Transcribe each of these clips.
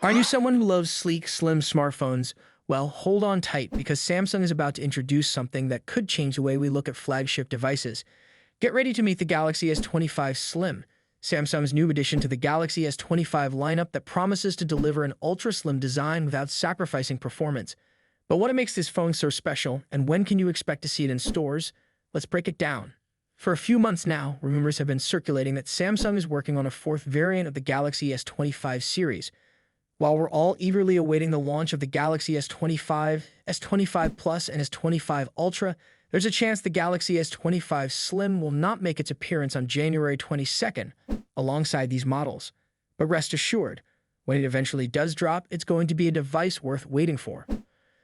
Are you someone who loves sleek, slim smartphones? Well, hold on tight because Samsung is about to introduce something that could change the way we look at flagship devices. Get ready to meet the Galaxy S25 Slim, Samsung's new addition to the Galaxy S25 lineup that promises to deliver an ultra-slim design without sacrificing performance. But what makes this phone so special, and when can you expect to see it in stores? Let's break it down. For a few months now, rumors have been circulating that Samsung is working on a fourth variant of the Galaxy S25 series. While we're all eagerly awaiting the launch of the Galaxy S25, S25 Plus, and S25 Ultra, there's a chance the Galaxy S25 Slim will not make its appearance on January 22nd, alongside these models. But rest assured, when it eventually does drop, it's going to be a device worth waiting for.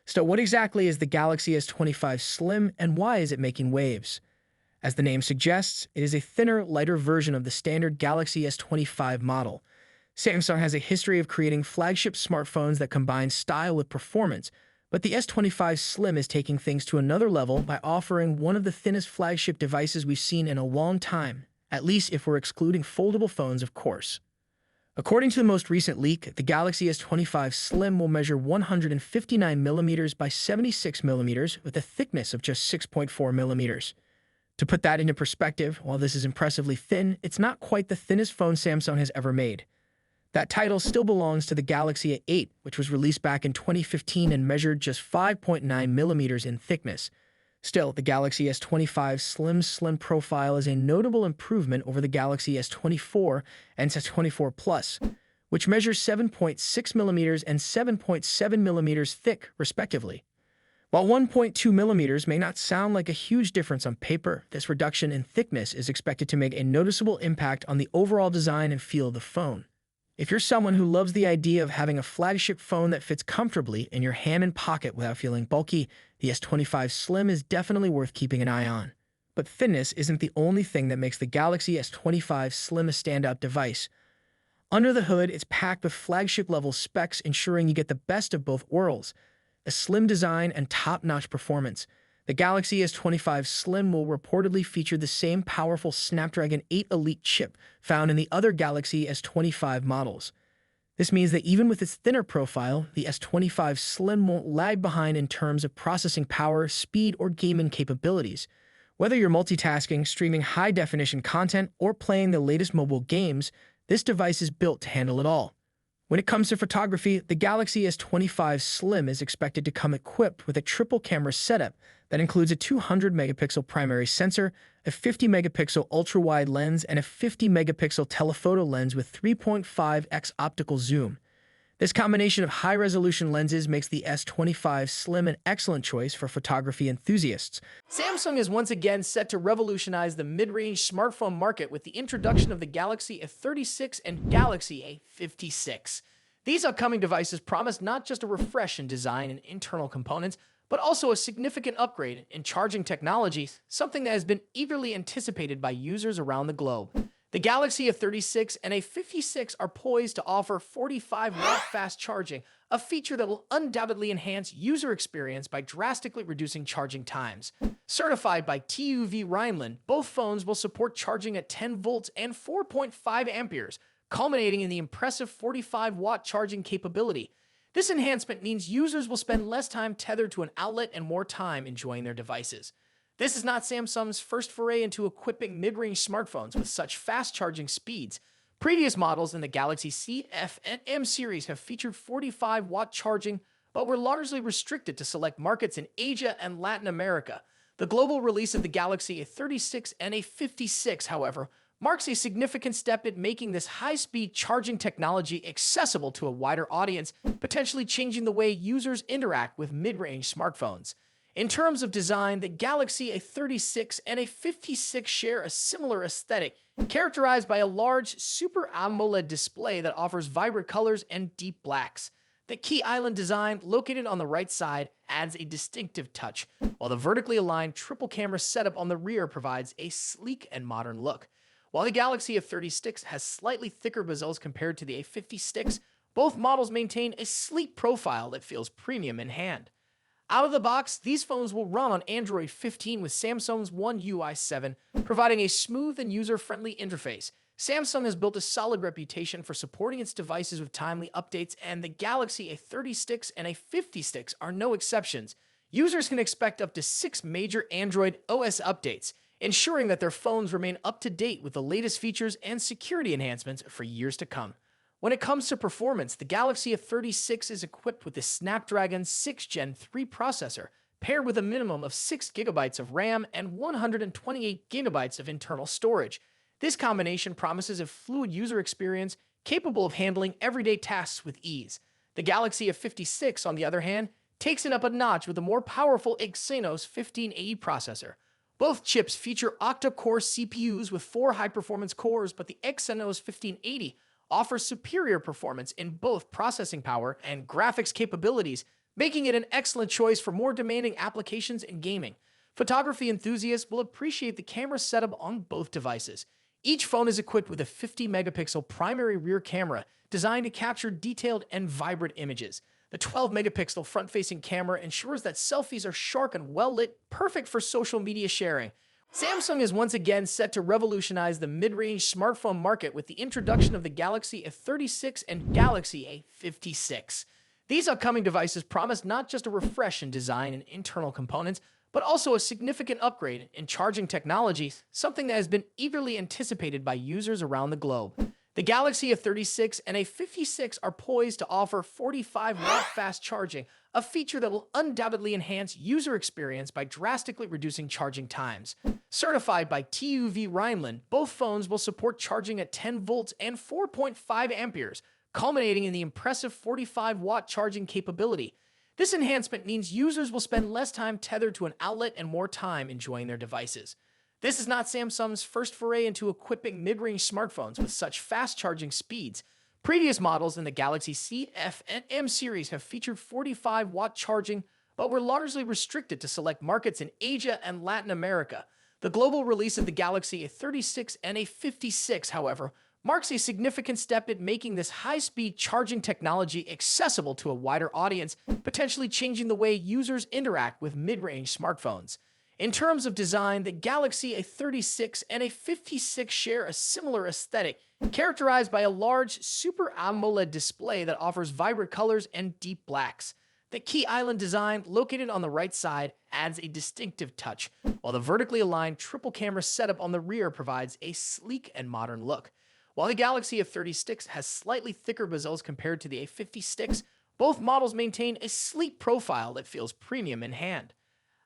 So what exactly is the Galaxy S25 Slim, and why is it making waves? As the name suggests, it is a thinner, lighter version of the standard Galaxy S25 model. Samsung has a history of creating flagship smartphones that combine style with performance, but the S25 Slim is taking things to another level by offering one of the thinnest flagship devices we've seen in a long time, at least if we're excluding foldable phones, of course. According to the most recent leak, the Galaxy S25 Slim will measure 159mm by 76mm with a thickness of just 6.4mm. To put that into perspective, while this is impressively thin, it's not quite the thinnest phone Samsung has ever made. That title still belongs to the Galaxy A8, which was released back in 2015 and measured just 5.9mm in thickness. Still, the Galaxy S25 Slim profile is a notable improvement over the Galaxy S24 and S24 Plus, which measures 7.6mm and 7.7mm thick, respectively. While 1.2mm may not sound like a huge difference on paper, this reduction in thickness is expected to make a noticeable impact on the overall design and feel of the phone. If you're someone who loves the idea of having a flagship phone that fits comfortably in your hand and pocket without feeling bulky, the S25 Slim is definitely worth keeping an eye on. But thinness isn't the only thing that makes the Galaxy S25 Slim a standout device. Under the hood, it's packed with flagship-level specs, ensuring you get the best of both worlds: a slim design and top-notch performance. The Galaxy S25 Slim will reportedly feature the same powerful Snapdragon 8 Elite chip found in the other Galaxy S25 models. This means that even with its thinner profile, the S25 Slim won't lag behind in terms of processing power, speed, or gaming capabilities. Whether you're multitasking, streaming high-definition content, or playing the latest mobile games, this device is built to handle it all. When it comes to photography, the Galaxy S25 Slim is expected to come equipped with a triple-camera setup that includes a 200-megapixel primary sensor, a 50-megapixel ultra-wide lens, and a 50-megapixel telephoto lens with 3.5x optical zoom. This combination of high-resolution lenses makes the S25 Slim an excellent choice for photography enthusiasts. Samsung is once again set to revolutionize the mid-range smartphone market with the introduction of the Galaxy A36 and Galaxy A56. These upcoming devices promise not just a refresh in design and internal components, but also a significant upgrade in charging technology, something that has been eagerly anticipated by users around the globe. The Galaxy A36 and A56 are poised to offer 45-watt fast charging, a feature that will undoubtedly enhance user experience by drastically reducing charging times. Certified by TÜV Rheinland, both phones will support charging at 10 volts and 4.5 amperes, culminating in the impressive 45-watt charging capability. This enhancement means users will spend less time tethered to an outlet and more time enjoying their devices. This is not Samsung's first foray into equipping mid-range smartphones with such fast charging speeds. Previous models in the Galaxy C, F, and M series have featured 45-watt charging, but were largely restricted to select markets in Asia and Latin America. The global release of the Galaxy A36 and A56, however, marks a significant step in making this high-speed charging technology accessible to a wider audience, potentially changing the way users interact with mid-range smartphones. In terms of design, the Galaxy A36 and A56 share a similar aesthetic, characterized by a large Super AMOLED display that offers vibrant colors and deep blacks. The key island design, located on the right side, adds a distinctive touch, while the vertically aligned triple-camera setup on the rear provides a sleek and modern look. While the Galaxy A36 has slightly thicker bezels compared to the A56, both models maintain a sleek profile that feels premium in hand. Out of the box, these phones will run on Android 15 with Samsung's One UI 7, providing a smooth and user-friendly interface. Samsung has built a solid reputation for supporting its devices with timely updates, and the Galaxy A36 and A56 are no exceptions. Users can expect up to 6 major Android OS updates, ensuring that their phones remain up to date with the latest features and security enhancements for years to come. When it comes to performance, the Galaxy A36 is equipped with the Snapdragon 6 Gen 3 processor, paired with a minimum of 6 GB of RAM and 128 GB of internal storage. This combination promises a fluid user experience capable of handling everyday tasks with ease. The Galaxy A56, on the other hand, takes it up a notch with a more powerful Exynos 1580 processor. Both chips feature octa-core CPUs with 4 high-performance cores, but the Exynos 1580 offers superior performance in both processing power and graphics capabilities, making it an excellent choice for more demanding applications and gaming. Photography enthusiasts will appreciate the camera setup on both devices. Each phone is equipped with a 50-megapixel primary rear camera designed to capture detailed and vibrant images. The 12-megapixel front-facing camera ensures that selfies are sharp and well-lit, perfect for social media sharing. Samsung is once again set to revolutionize the mid-range smartphone market with the introduction of the Galaxy A36 and Galaxy A56. These upcoming devices promise not just a refresh in design and internal components, but also a significant upgrade in charging technology, something that has been eagerly anticipated by users around the globe. The Galaxy A36 and A56 are poised to offer 45-watt fast charging, a feature that will undoubtedly enhance user experience by drastically reducing charging times. Certified by TÜV Rheinland, both phones will support charging at 10 volts and 4.5 amperes, culminating in the impressive 45-watt charging capability. This enhancement means users will spend less time tethered to an outlet and more time enjoying their devices. This is not Samsung's first foray into equipping mid-range smartphones with such fast charging speeds. Previous models in the Galaxy C, F, and M series have featured 45-watt charging, but were largely restricted to select markets in Asia and Latin America. The global release of the Galaxy A36 and A56, however, marks a significant step in making this high-speed charging technology accessible to a wider audience, potentially changing the way users interact with mid-range smartphones. In terms of design, the Galaxy A36 and A56 share a similar aesthetic, characterized by a large Super AMOLED display that offers vibrant colors and deep blacks. The key island design, located on the right side, adds a distinctive touch, while the vertically aligned triple camera setup on the rear provides a sleek and modern look. While the Galaxy A36 has slightly thicker bezels compared to the A56, both models maintain a sleek profile that feels premium in hand.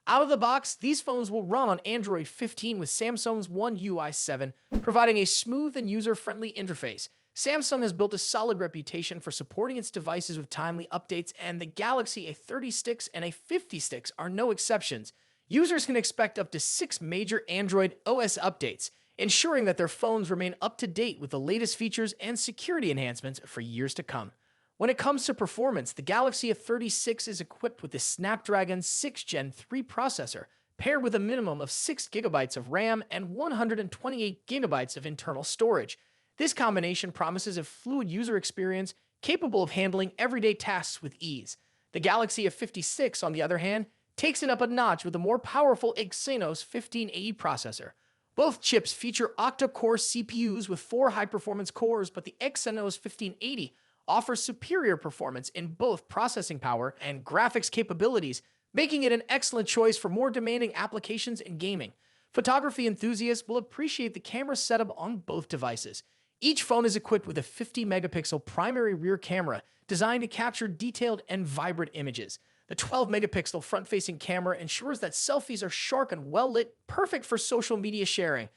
Out of the box, these phones will run on Android 15 with Samsung's One UI 7, providing a smooth and user-friendly interface. Samsung has built a solid reputation for supporting its devices with timely updates, and the Galaxy A36 and A56 are no exceptions. Users can expect up to 6 major Android OS updates, ensuring that their phones remain up to date with the latest features and security enhancements for years to come. When it comes to performance, the Galaxy A36 is equipped with the Snapdragon 6 Gen 3 processor, paired with a minimum of 6 GB of RAM and 128 GB of internal storage. This combination promises a fluid user experience capable of handling everyday tasks with ease. The Galaxy A56, on the other hand, takes it up a notch with a more powerful Exynos 1580 processor. Both chips feature octa-core CPUs with 4 high-performance cores, but the Exynos 1580 offers superior performance in both processing power and graphics capabilities, making it an excellent choice for more demanding applications and gaming. Photography enthusiasts will appreciate the camera setup on both devices. Each phone is equipped with a 50-megapixel primary rear camera designed to capture detailed and vibrant images. The 12-megapixel front-facing camera ensures that selfies are sharp and well-lit, perfect for social media sharing.